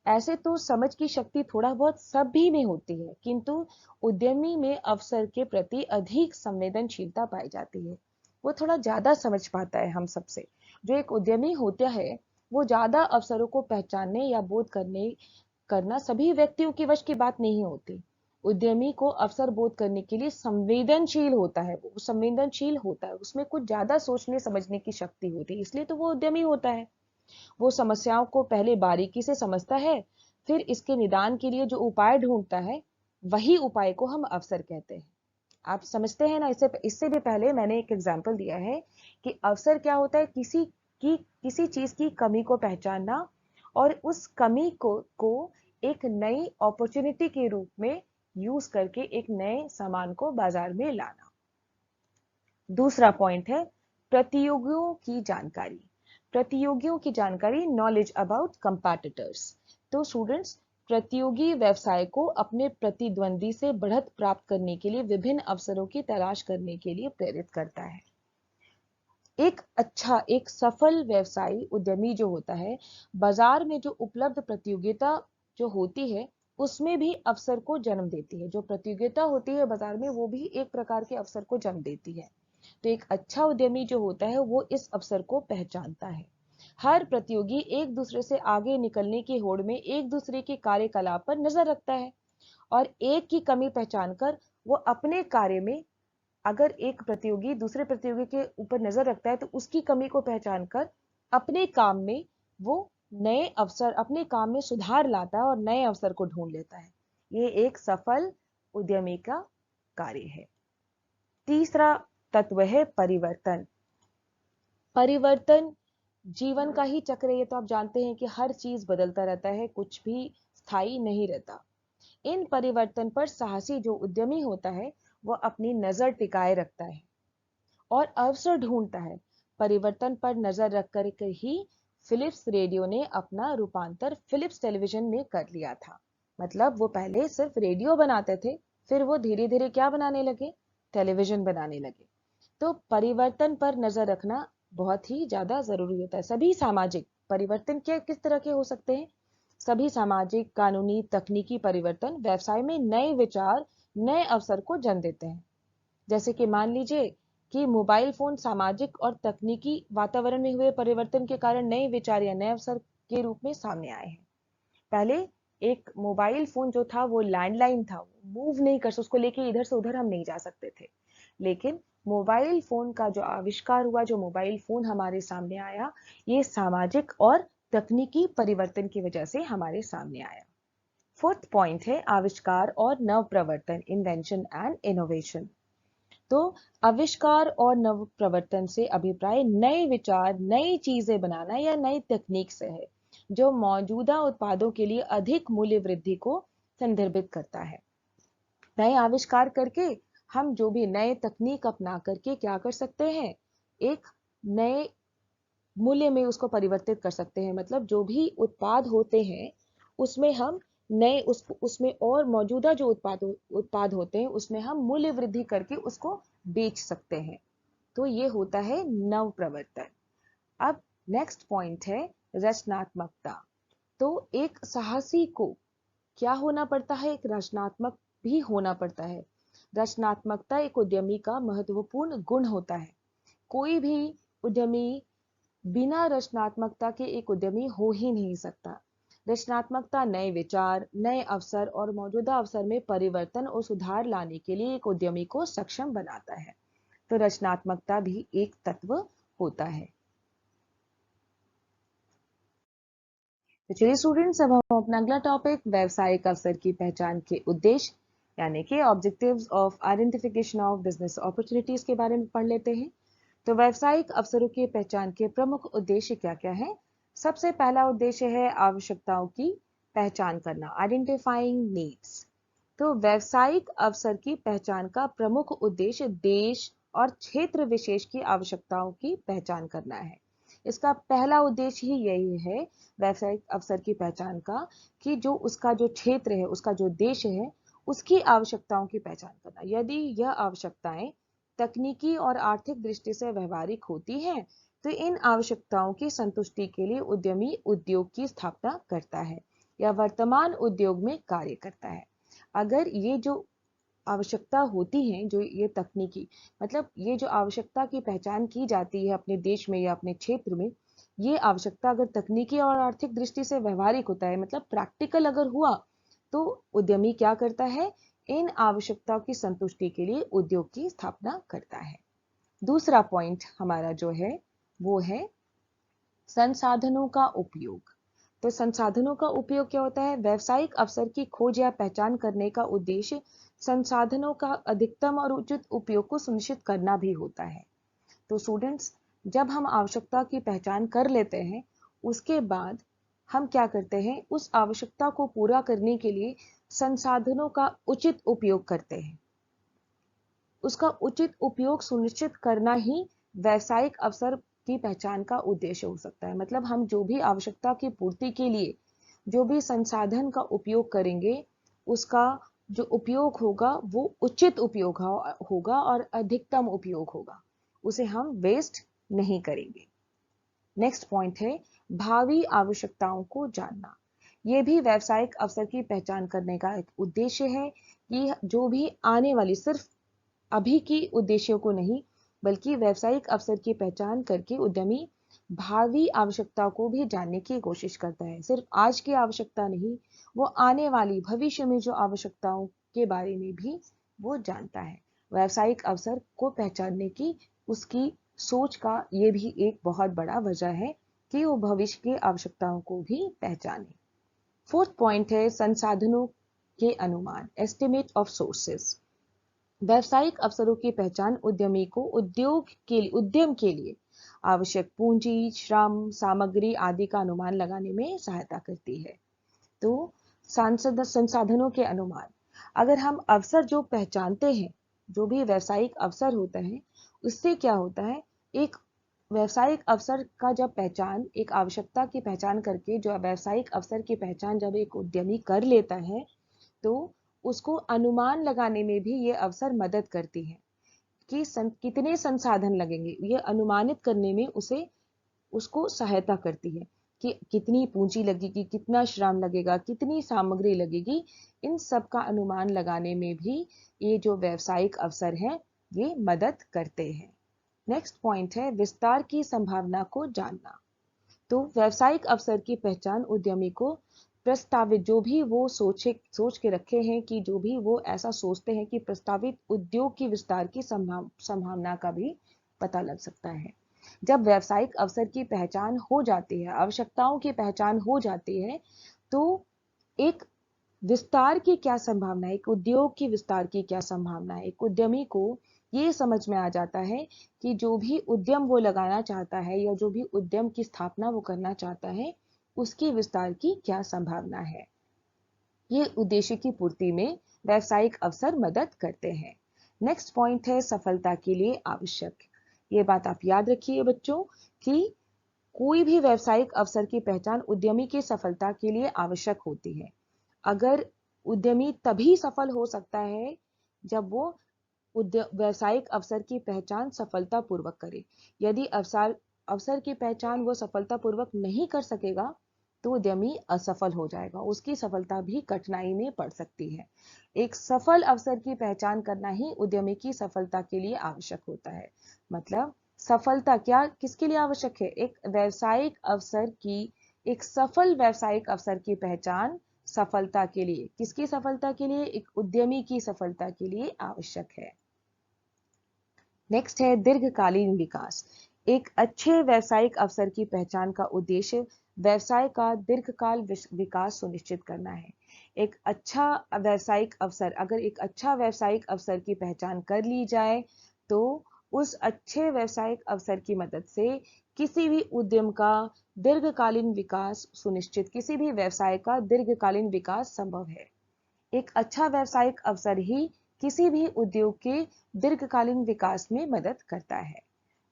ऐसे तो समझ की शक्ति थोड़ा बहुत सभी में होती है, किंतु उद्यमी में अवसर के प्रति अधिक संवेदनशीलता पाई जाती है। वो थोड़ा ज्यादा समझ पाता है हम सबसे। जो एक उद्यमी होता है वो ज्यादा अवसरों को पहचानने या बोध करना सभी व्यक्तियों की वश की बात नहीं होती। उद्यमी को अवसर बोध करने के लिए संवेदनशील होता है, वो संवेदनशील होता है, उसमें कुछ ज्यादा सोचने समझने की शक्ति होती है, इसलिए तो वो उद्यमी होता है। वो समस्याओं को पहले बारीकी से समझता है, फिर इसके निदान के लिए जो उपाय ढूंढता है, वही उपाय को हम अवसर कहते हैं। आप समझते हैं ना, इससे इससे भी पहले मैंने एक एग्जाम्पल दिया है कि अवसर क्या होता है, किसी चीज की कमी को पहचानना और उस कमी को एक नई अपॉर्चुनिटी के रूप में यूज करके एक नए सामान को बाजार में लाना। दूसरा पॉइंट है प्रतियोगियों की जानकारी। प्रतियोगियों की जानकारी, नॉलेज अबाउट कंपैटिटर्स। तो स्टूडेंट्स, प्रतियोगी व्यवसाय को अपने प्रतिद्वंदी से बढ़त प्राप्त करने के लिए विभिन्न अवसरों की तलाश करने के लिए प्रेरित करता है। एक सफल व्यवसायी उद्यमी जो होता है, बाजार में जो उपलब्ध प्रतियोगिता जो होती है उसमें भी अवसर को जन्म देती है। जो प्रतियोगिता होती है बाजार में, वो भी एक प्रकार के अवसर को जन्म देती है। तो एक अच्छा उद्यमी जो होता है वो इस अवसर को पहचानता है। हर प्रतियोगी एक दूसरे से आगे निकलने की होड़ में एक दूसरे के कार्यकलाप पर नजर रखता है और एक की कमी पहचान कर वो अपने कार्य में, अगर एक प्रतियोगी दूसरे प्रतियोगी के ऊपर नजर रखता है तो उसकी कमी को पहचान कर अपने काम में वो नए अवसर, अपने काम में सुधार लाता है और नए अवसर को ढूंढ लेता है। ये एक सफल उद्यमी का कार्य है। तीसरा तत्व है परिवर्तन। परिवर्तन जीवन का ही चक्र है, ये तो आप जानते हैं कि हर चीज बदलता रहता है, कुछ भी स्थायी नहीं रहता। इन परिवर्तन पर साहसी जो उद्यमी होता है वह अपनी नजर टिकाए रखता है और अवसर ढूंढता है। परिवर्तन पर नजर रखकर ही फिलिप्स रेडियो ने अपना रूपांतर फिलिप्स टेलीविजन में कर लिया था। मतलब वो पहले सिर्फ रेडियो बनाते थे, फिर वो धीरे धीरे क्या बनाने लगे, टेलीविजन बनाने लगे। तो परिवर्तन पर नजर रखना बहुत ही ज्यादा जरूरी होता है। सभी सामाजिक परिवर्तन क्या किस तरह के हो सकते हैं? सभी सामाजिक, कानूनी, तकनीकी परिवर्तन व्यवसाय में नए विचार, नए अवसर को जन्म देते हैं। जैसे कि मान लीजिए कि मोबाइल फोन सामाजिक और तकनीकी वातावरण में हुए परिवर्तन के कारण नए विचार या नए अवसर के रूप में सामने आए हैं। पहले एक मोबाइल फोन जो था वो लैंडलाइन था, मूव नहीं कर सकते, उसको लेके इधर से उधर हम नहीं जा सकते थे। लेकिन मोबाइल फोन का जो आविष्कार हुआ, जो मोबाइल फोन हमारे सामने आया, ये सामाजिक और तकनीकी परिवर्तन की वजह से हमारे सामने आया। फोर्थ पॉइंट है आविष्कार और नव प्रवर्तन, इन्वेंशन एंड इनोवेशन। तो आविष्कार और नव प्रवर्तन से अभिप्राय नए विचार, नई चीजें बनाना या नई तकनीक से है, जो मौजूदा उत्पादों के लिए अधिक मूल्य वृद्धि को संदर्भित करता है। नए आविष्कार करके हम जो भी नए तकनीक अपना करके क्या कर सकते हैं, एक नए मूल्य में उसको परिवर्तित कर सकते हैं। मतलब जो भी उत्पाद होते हैं उसमें हम नए उसमें और मौजूदा जो उत्पाद होते हैं उसमें हम मूल्य वृद्धि करके उसको बेच सकते हैं। तो ये होता है नव प्रवर्तन। अब नेक्स्ट पॉइंट है रचनात्मकता। तो एक साहसी को क्या होना पड़ता है, एक रचनात्मक भी होना पड़ता है। रचनात्मकता एक उद्यमी का महत्वपूर्ण गुण होता है। कोई भी उद्यमी बिना रचनात्मकता के एक उद्यमी हो ही नहीं सकता। रचनात्मकता नए विचार, नए अवसर और मौजूदा अवसर में परिवर्तन और सुधार लाने के लिए एक उद्यमी को सक्षम बनाता है। तो रचनात्मकता भी एक तत्व होता है। तो चलिए स्टूडेंट्स, अब हम अपना अगला टॉपिक व्यावसायिक अवसर की पहचान के उद्देश्य यानी कि objectives of identification of business opportunities के बारे में पढ़ लेते हैं। तो व्यावसायिक अवसरों की पहचान के प्रमुख उद्देश्य क्या क्या है? सबसे पहला उद्देश्य है आवश्यकताओं की पहचान करना, आइडेंटिफाइंग नीड्स। तो व्यावसायिक अवसर की पहचान का प्रमुख उद्देश्य देश और क्षेत्र विशेष की आवश्यकताओं की पहचान करना है। इसका पहला उद्देश्य ही यही है व्यावसायिक अवसर की पहचान का, कि जो उसका जो क्षेत्र है, उसका जो देश है, उसकी आवश्यकताओं की पहचान करना। यदि यह आवश्यकताएं तकनीकी और आर्थिक दृष्टि से व्यवहारिक होती हैं, तो इन आवश्यकताओं की संतुष्टि के लिए उद्यमी उद्योग की स्थापना करता है या वर्तमान उद्योग में कार्य करता है। अगर ये जो आवश्यकता होती है, जो ये तकनीकी, मतलब ये जो आवश्यकता की पहचान की जाती है अपने देश में या अपने क्षेत्र में, ये आवश्यकता अगर तकनीकी और आर्थिक दृष्टि से व्यवहारिक होता है, मतलब प्रैक्टिकल अगर हुआ, तो उद्यमी क्या करता है, इन आवश्यकताओं की संतुष्टि के लिए उद्योग की स्थापना करता है। दूसरा पॉइंट हमारा जो है वो है संसाधनों का उपयोग। तो संसाधनों का उपयोग क्या होता है? व्यावसायिक अवसर की खोज या पहचान करने का उद्देश्य संसाधनों का अधिकतम और उचित उपयोग को सुनिश्चित करना भी होता है। तो स्टूडेंट्स, जब हम आवश्यकता की पहचान कर लेते हैं, उसके बाद हम क्या करते हैं? उस आवश्यकता को पूरा करने के लिए संसाधनों का उचित उपयोग करते हैं। उसका उचित उपयोग सुनिश्चित करना ही व्यावसायिक अवसर की पहचान का उद्देश्य हो सकता है। मतलब हम जो भी आवश्यकता की पूर्ति के लिए जो भी संसाधन का उपयोग करेंगे, उसका जो उपयोग होगा वो उचित उपयोग होगा और अधिकतम उपयोग होगा। उसे हम वेस्ट नहीं करेंगे। नेक्स्ट पॉइंट है भावी आवश्यकताओं को जानना। यह भी व्यावसायिक अवसर की पहचान करने का एक उद्देश्य है कि जो भी आने वाली, सिर्फ अभी की उद्देश्यों को नहीं, बल्कि व्यावसायिक अवसर की पहचान करके उद्यमी भावी आवश्यकता को भी जानने की कोशिश करता है। सिर्फ आज की आवश्यकता नहीं, वो आने वाली भविष्य में जो आवश्यकताओं के बारे में भी वो जानता है। व्यावसायिक अवसर को पहचानने की उसकी सोच का ये भी एक बहुत बड़ा वजह है कि वो भविष्य की आवश्यकताओं को भी पहचाने। फोर्थ पॉइंट है संसाधनों के अनुमान, एस्टिमेट ऑफ सोर्सेस। व्यावसायिक अवसरों की पहचान उद्यमी को उद्यम के लिए आवश्यक पूंजी, श्रम, सामग्री आदि का अनुमान लगाने में सहायता करती है। तो संसाधनों के अनुमान, अगर हम अवसर जो पहचानते हैं, जो भी व्यावसायिक अवसर होता है, उससे क्या होता है? एक व्यावसायिक अवसर का जब पहचान, एक आवश्यकता की पहचान करके जो व्यावसायिक अवसर की पहचान जब एक उद्यमी कर लेता है, तो उसको अनुमान लगाने में भी ये अवसर मदद करती है कि कितने संसाधन लगेंगे। ये अनुमानित करने में उसको सहायता करती है कि कितनी पूंजी लगेगी, कितना श्रम लगेगा, कितनी सामग्री लगेगी। इन सब का अनुमान लगाने में भी ये जो व्यावसायिक अवसर है, ये मदद करते हैं। नेक्स्ट पॉइंट है विस्तार की संभावना को जानना। तो व्यावसायिक अवसर की पहचान उद्यमी को प्रस्तावित, जो भी वो सोच के रखे हैं, कि जो भी वो ऐसा सोचते हैं कि प्रस्तावित उद्योग की विस्तार की संभावना का भी पता लग सकता है। जब व्यावसायिक अवसर की पहचान हो जाती है, आवश्यकताओं की पहचान हो जाती है, तो एक विस्तार की क्या संभावना है, एक उद्योग की विस्तार की क्या संभावना है, एक उद्यमी को ये समझ में आ जाता है कि जो भी उद्यम वो लगाना चाहता है या जो भी उद्यम की स्थापना वो करना चाहता है, उसकी विस्तार की क्या संभावना है। ये उद्देश्य की पूर्ति में व्यावसायिक अवसर मदद करते हैं। नेक्स्ट पॉइंट है सफलता के लिए आवश्यक। ये बात आप याद रखिए बच्चों कि कोई भी व्यावसायिक अवसर की पहचान उद्यमी की सफलता के लिए आवश्यक होती है। अगर उद्यमी तभी सफल हो सकता है जब वो व्यावसायिक अवसर की पहचान सफलतापूर्वक करे। यदि अवसर की पहचान वो सफलतापूर्वक नहीं कर सकेगा, तो उद्यमी असफल हो जाएगा, उसकी सफलता भी कठिनाई में पड़ सकती है। एक सफल अवसर की पहचान करना ही उद्यमी की सफलता के लिए आवश्यक होता है। मतलब सफलता क्या किसके लिए आवश्यक है? एक सफल व्यावसायिक अवसर की पहचान सफलता के लिए, किसकी सफलता के लिए? एक उद्यमी की सफलता के लिए आवश्यक है। नेक्स्ट है दीर्घकालीन विकास। एक अच्छे व्यावसायिक अवसर की पहचान का उद्देश्य व्यवसाय का दीर्घकाल विकास सुनिश्चित करना है। एक अच्छा व्यावसायिक अवसर, अगर एक अच्छा व्यावसायिक अवसर की पहचान कर ली जाए, तो उस अच्छे व्यावसायिक अवसर की मदद से किसी भी उद्यम का दीर्घकालीन विकास सुनिश्चित, किसी भी व्यवसाय का दीर्घकालीन विकास संभव है। एक अच्छा व्यावसायिक अवसर ही किसी भी उद्योग के दीर्घकालीन विकास में मदद करता है।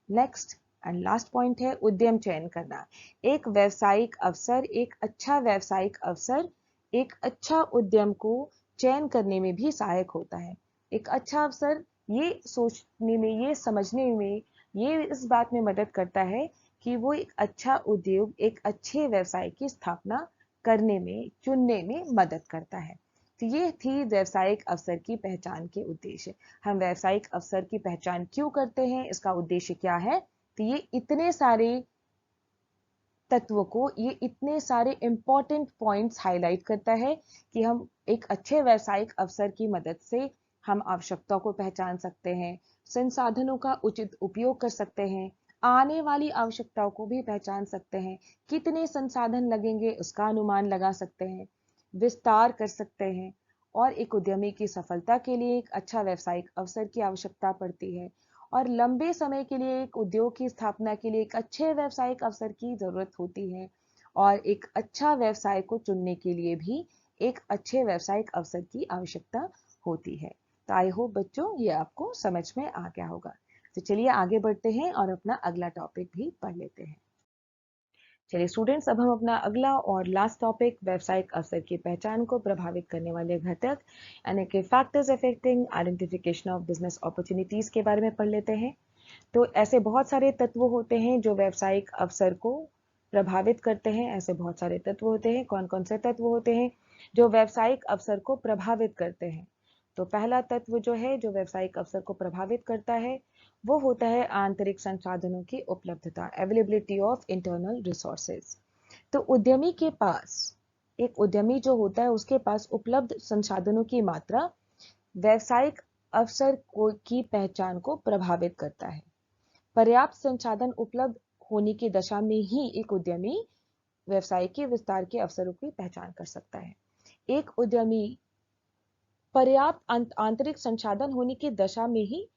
नेक्स्ट एंड लास्ट पॉइंट है उद्यम चयन करना। एक व्यावसायिक अवसर, एक अच्छा व्यावसायिक अवसर एक अच्छा उद्यम को चयन करने में भी सहायक होता है। एक अच्छा अवसर ये सोचने में, ये समझने में, ये इस बात में मदद करता है कि वो एक अच्छा उद्योग, एक अच्छे व्यवसाय की स्थापना करने में, चुनने में मदद करता है। तो ये थी व्यावसायिक अवसर की पहचान के उद्देश्य। हम व्यावसायिक अवसर की पहचान क्यों करते हैं, इसका उद्देश्य क्या है? तो ये इतने सारे तत्वों को, ये इतने सारे इंपॉर्टेंट पॉइंट्स हाईलाइट करता है कि हम एक अच्छे व्यावसायिक अवसर की मदद से हम आवश्यकताओं को पहचान सकते हैं, संसाधनों का उचित उपयोग कर सकते हैं, आने वाली आवश्यकताओं को भी पहचान सकते हैं, कितने संसाधन लगेंगे उसका अनुमान लगा सकते हैं, विस्तार कर सकते हैं। और एक उद्यमी की सफलता के लिए एक अच्छा व्यवसायिक अवसर की आवश्यकता पड़ती है, और लंबे समय के लिए एक उद्योग की स्थापना के लिए एक अच्छे व्यवसायिक अवसर की जरूरत होती है, और एक अच्छा व्यवसाय को चुनने के लिए भी एक अच्छे व्यवसायिक अवसर की आवश्यकता होती है। तो आई होप बच्चों ये आपको समझ में आ गया होगा। तो चलिए आगे बढ़ते हैं और अपना अगला टॉपिक भी पढ़ लेते हैं। चलिए स्टूडेंट्स, अब हम अपना अगला और लास्ट टॉपिक व्यावसायिक अवसर की पहचान को प्रभावित करने वाले घटक यानी कि factors affecting identification of business opportunities के बारे में पढ़ लेते हैं। तो ऐसे बहुत सारे तत्व होते हैं जो व्यावसायिक अवसर को प्रभावित करते हैं। ऐसे बहुत सारे तत्व होते हैं। कौन कौन से तत्व होते हैं जो व्यावसायिक अवसर को प्रभावित करते हैं? तो पहला तत्व जो है जो व्यावसायिक अवसर को प्रभावित करता है वो होता है आंतरिक संसाधनों की उपलब्धता, अवेलेबिलिटी ऑफ इंटरनल रिसोर्सेज। तो उद्यमी के पास, एक उद्यमी जो होता है उसके पास उपलब्ध संसाधनों की मात्रा व्यावसायिक अवसर की पहचान को प्रभावित करता है। पर्याप्त संसाधन उपलब्ध होने की दशा में ही एक उद्यमी व्यवसाय के विस्तार के अवसरों की पहचान कर सकता है। एक उद्यमी पर्याप्त आंतरिक संसाधन होने की दशा में ही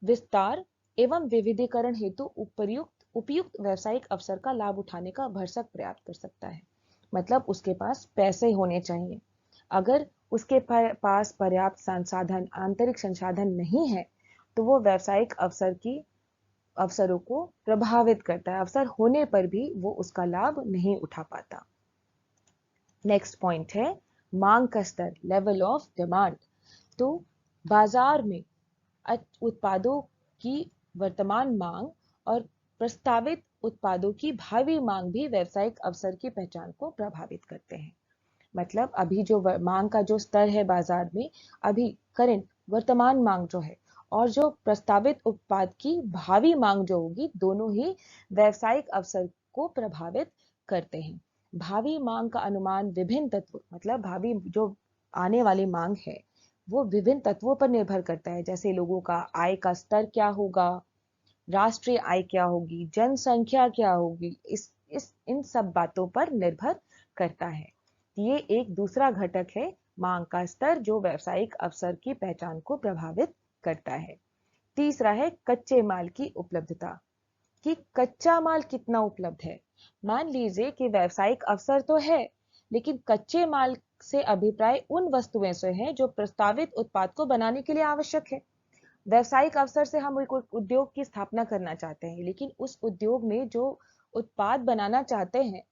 विस्तार एवं विविधीकरण हेतु उपयुक्त व्यावसायिक अवसर का लाभ उठाने का भरसक प्रयास कर सकता है। मतलब उसके पास पैसे होने चाहिए। अगर उसके पास पर्याप्त संसाधन, आंतरिक संसाधन नहीं है तो वो व्यावसायिक अवसरों को प्रभावित करता है। अवसर होने पर भी वो उसका लाभ नहीं उठा पाता। नेक्स्ट पॉइंट है मांग का स्तर, लेवल ऑफ डिमांड। तो बाजार में उत्पादों की वर्तमान मांग और प्रस्तावित उत्पादों की भावी मांग भी व्यावसायिक अवसर की पहचान को प्रभावित करते हैं। मतलब अभी जो मांग का जो स्तर है बाजार में, अभी करंट वर्तमान मांग जो है और जो प्रस्तावित उत्पाद की भावी मांग जो होगी, दोनों ही व्यावसायिक अवसर को प्रभावित करते हैं। भावी मांग का अनुमान विभिन्न तत्व, मतलब भावी जो आने वाली मांग है वो विभिन्न तत्वों पर निर्भर करता है। जैसे लोगों का आय का स्तर क्या होगा, राष्ट्रीय आय क्या होगी, जनसंख्या क्या होगी, इस इन सब बातों पर निर्भर करता है। ये एक दूसरा घटक है मांग का स्तर जो व्यावसायिक अवसर की पहचान को प्रभावित करता है। तीसरा है कच्चे माल की उपलब्धता, कि कच्चा माल कितना उपलब्ध है। मान लीजिए कि व्यावसायिक अवसर तो है लेकिन कच्चे माल से अभिप्राय उन वस्तुओं से है जो प्रस्तावित उत्पाद को बनाने के लिए आवश्यक है। व्यावसायिक अवसर से हम एक उद्योग की स्थापना करना चाहते हैं, लेकिन उस उद्योग में जो उत्पाद बनाना चाहते हैं,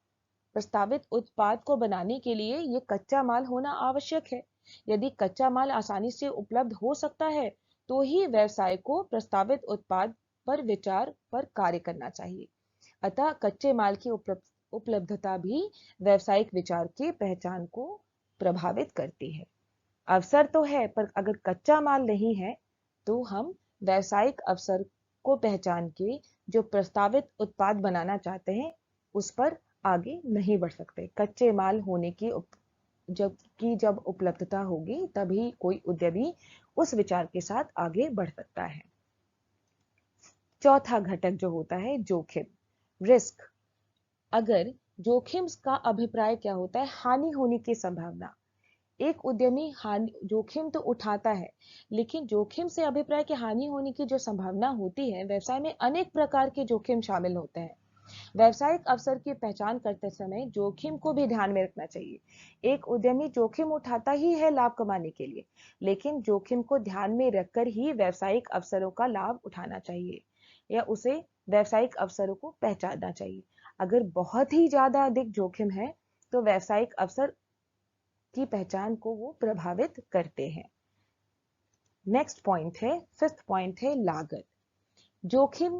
प्रस्तावित उत्पाद को बनाने के लिए ये कच्चा माल होना आवश्यक है। यदि कच्चा माल आसानी से उपलब्ध हो सकता है तो ही व्यवसाय को प्रस्तावित उत्पाद पर विचार पर कार्य करना चाहिए। अतः कच्चे माल की उपलब्धता भी व्यावसायिक विचार की पहचान को प्रभावित करती है। अवसर तो है पर अगर कच्चा माल नहीं है तो हम व्यावसायिक अवसर को पहचान के जो प्रस्तावित उत्पाद बनाना चाहते हैं उस पर आगे नहीं बढ़ सकते। कच्चे माल होने की जब उपलब्धता होगी तभी कोई उद्यमी उस विचार के साथ आगे बढ़ सकता है। चौथा घटक जो होता है जोखिम, रिस्क। अगर जोखिम का अभिप्राय क्या होता है? हानि होने की संभावना। एक उद्यमी जोखिम तो उठाता है लेकिन जोखिम से अभिप्राय की हानि होने की जो संभावना होती है, व्यवसाय में अनेक प्रकार के जोखिम शामिल होते हैं। व्यावसायिक अवसर की पहचान करते समय जोखिम को भी ध्यान में रखना चाहिए। एक उद्यमी जोखिम उठाता ही है लाभ कमाने के लिए, लेकिन जोखिम को ध्यान में रखकर ही व्यावसायिक अवसरों का लाभ उठाना चाहिए या उसे व्यावसायिक अवसरों को पहचानना चाहिए। अगर बहुत ही ज्यादा अधिक जोखिम है तो व्यावसायिक अवसर की पहचान को वो प्रभावित करते हैं। नेक्स्ट पॉइंट है, फिफ्थ पॉइंट है लागत। जोखिम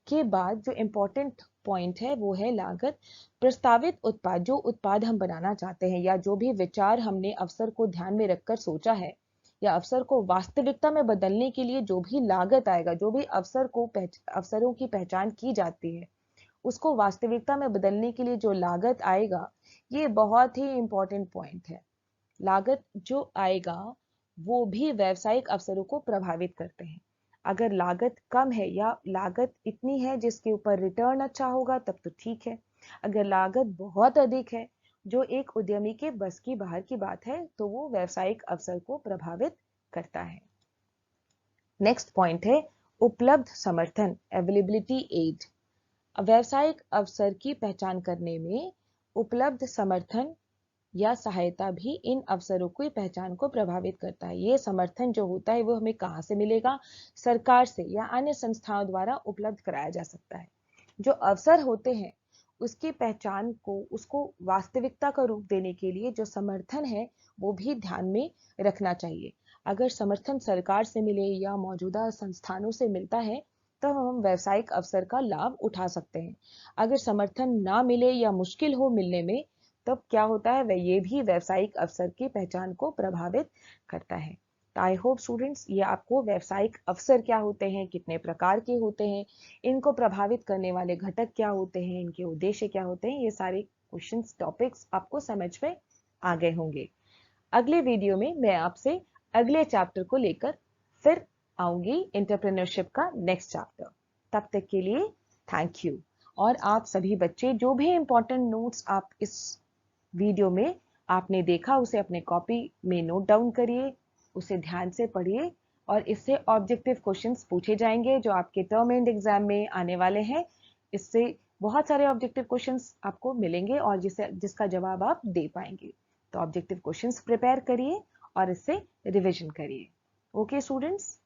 के बाद जो इंपॉर्टेंट पॉइंट है वो है लागत। प्रस्तावित उत्पाद, जो उत्पाद हम बनाना चाहते हैं या जो भी विचार हमने अवसर को ध्यान में रखकर सोचा है या अवसर को वास्तविकता में बदलने के लिए जो भी लागत आएगा, जो भी अवसरों की पहचान की जाती है उसको वास्तविकता में बदलने के लिए जो लागत आएगा, ये बहुत ही इंपॉर्टेंट पॉइंट है। लागत जो आएगा वो भी व्यावसायिक अवसरों को प्रभावित करते हैं। अगर लागत कम है या लागत इतनी है जिसके ऊपर रिटर्न अच्छा होगा तब तो ठीक है। अगर लागत बहुत अधिक है जो एक उद्यमी के बस की बाहर की बात है तो वो व्यावसायिक अवसर को प्रभावित करता है। नेक्स्ट पॉइंट है उपलब्ध समर्थन, अवेलेबिलिटी एड। व्यावसायिक अवसर की पहचान करने में उपलब्ध समर्थन या सहायता भी इन अवसरों की पहचान को प्रभावित करता है। ये समर्थन जो होता है वो हमें कहाँ से मिलेगा? सरकार से या अन्य संस्थाओं द्वारा उपलब्ध कराया जा सकता है। जो अवसर होते हैं उसकी पहचान को, उसको वास्तविकता का रूप देने के लिए जो समर्थन है वो भी ध्यान में रखना चाहिए। अगर समर्थन सरकार से मिले या मौजूदा संस्थानों से मिलता है तब हम व्यावसायिक अवसर का लाभ उठा सकते हैं। अगर समर्थन ना मिले या मुश्किल हो मिलने में तब क्या होता है वह ये भी व्यावसायिक अवसर की पहचान को प्रभावित करता है। तो आई होप स्टूडेंट्स ये आपको व्यावसायिक अवसर क्या होते हैं, कितने प्रकार के होते हैं, इनको प्रभावित करने वाले घटक क्या होते हैं, इनके उद्देश्य क्या होते हैं, ये सारे क्वेश्चंस टॉपिक्स आपको समझ में आ गए होंगे। अगले वीडियो में मैं आपसे अगले चैप्टर को लेकर फिर आऊंगी, एंटरप्रेन्योरशिप का नेक्स्ट चैप्टर। तब तक के लिए थैंक यू। और आप सभी बच्चे जो भी इंपॉर्टेंट नोट्स आप इस वीडियो में आपने देखा उसे अपने कॉपी में नोट डाउन करिए, उसे ध्यान से पढ़िए और इससे ऑब्जेक्टिव क्वेश्चंस पूछे जाएंगे जो आपके टर्म एंड एग्जाम में आने वाले हैं। इससे बहुत सारे ऑब्जेक्टिव क्वेश्चंस आपको मिलेंगे और जिसका जवाब आप दे पाएंगे। तो ऑब्जेक्टिव क्वेश्चंस प्रिपेयर करिए और इससे रिवीजन करिए। Okay students.